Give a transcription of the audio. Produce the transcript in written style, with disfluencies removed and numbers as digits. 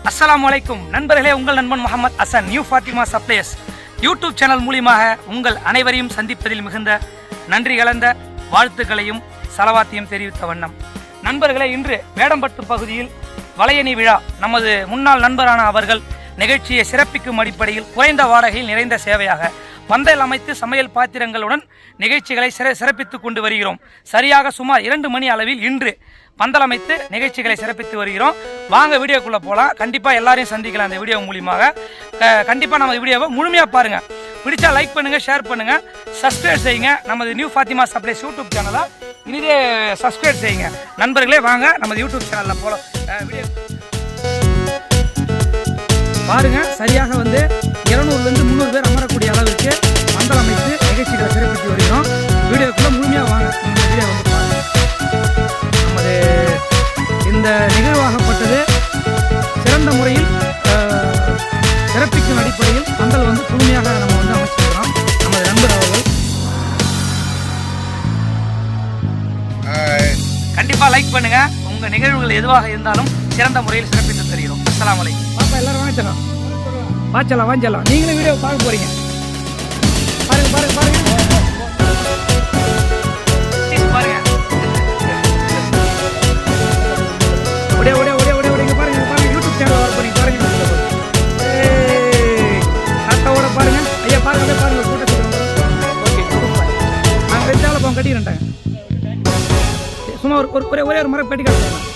அஸ்ஸலாமு அலைக்கும் நண்பர்களே, உங்கள் நண்பன் Mohammed Hasan, new Fathima suppliers YouTube channel மூலியமாக உங்கள் அனைவரையும் சந்திப்பதில் மிகுந்த நன்றி கலந்த வாழ்த்துக்களையும் சலவாத்தையும் தெரிவித்த வண்ணம். நண்பர்களே, இன்று வேடம்பட்டு பகுதியில் வளையணி விழா நமது முன்னாள் நண்பரான அவர்கள் நிகழ்ச்சியை சிறப்பிக்கும் அடிப்படையில் குறைந்த வாடகையில் நிறைந்த சேவையாக பந்தல் அமைத்து சமையல் பாத்திரங்களுடன் நிகழ்ச்சிகளை சிறப்பித்து கொண்டு வருகிறோம். சரியாக சுமார் 2 மணி அளவில் இன்று பந்தல் அமைத்து நிகழ்ச்சிகளை சிறப்பித்து வருகிறோம். வாங்க வீடியோக்குள்ளே போகலாம். கண்டிப்பாக எல்லாரையும் சந்திக்கலாம் அந்த வீடியோ மூலியமாக. கண்டிப்பாக நம்ம வீடியோவை முழுமையாக பாருங்கள். பிடிச்சா லைக் பண்ணுங்கள், ஷேர் பண்ணுங்கள், சப்ஸ்கிரைப் செய்யுங்க. நமது நியூ ஃபாத்திமா சப்ளைஸ் யூடியூப் சேனலை இனிதே சப்ஸ்கிரைப் செய்யுங்க. நண்பர்களே, வாங்க நமது யூடியூப் சேனலில் போகலாம். வீடியோ பாருங்க. சரியாக 200 to 300 பேர் அமரக்கூடிய அளவிற்கு பந்தல் அமைத்து நிகழ்ச்சிகளை சிறப்பித்து வருகிறோம். வீடியோக்குள்ள முழுமையாக வாங்க. இந்த வீடியோ பாருங்க. நமது இந்த நிகழ்வாகப்பட்டது சிறந்த முறையில் சிறப்பிக்கும் அடிப்படையில் பந்தல் முழுமையாக நம்ம அமைச்சிருக்கிறோம். நமது நண்பர் அவர்கள் கண்டிப்பாக லைக் பண்ணுங்க. உங்க நிகழ்வுகள் எதுவாக இருந்தாலும் சிறந்த முறையில் சிறப்பித்து தருகிறோம். அஸ்ஸலாமு அலைக்கும். பாப்பா எல்லாரும் வாங்கிச்சலாம் வாஞ்சலாம். நீங்களும் வீடியோ பார்க்க போறீங்க. பாருங்க பாருங்க பாருங்க பாருங்க. ஒடே ஒடே ஒடே ஒடே ஒடே பாருங்க பாருங்க. யூடியூப் சேனல் வர போறீங்க பாருங்க. அட்டாவோட பாருங்க. ஐயா பாருங்க, அப்படியே பாருங்க. கூட்டத்துக்கு ஓகே. நாங்கள் 2 ஆளை கட்டிக்கிறேன்ட்டாங்க. சும்மா ஒரே ஒரு மரம் கட்டி காட்டுறாங்க.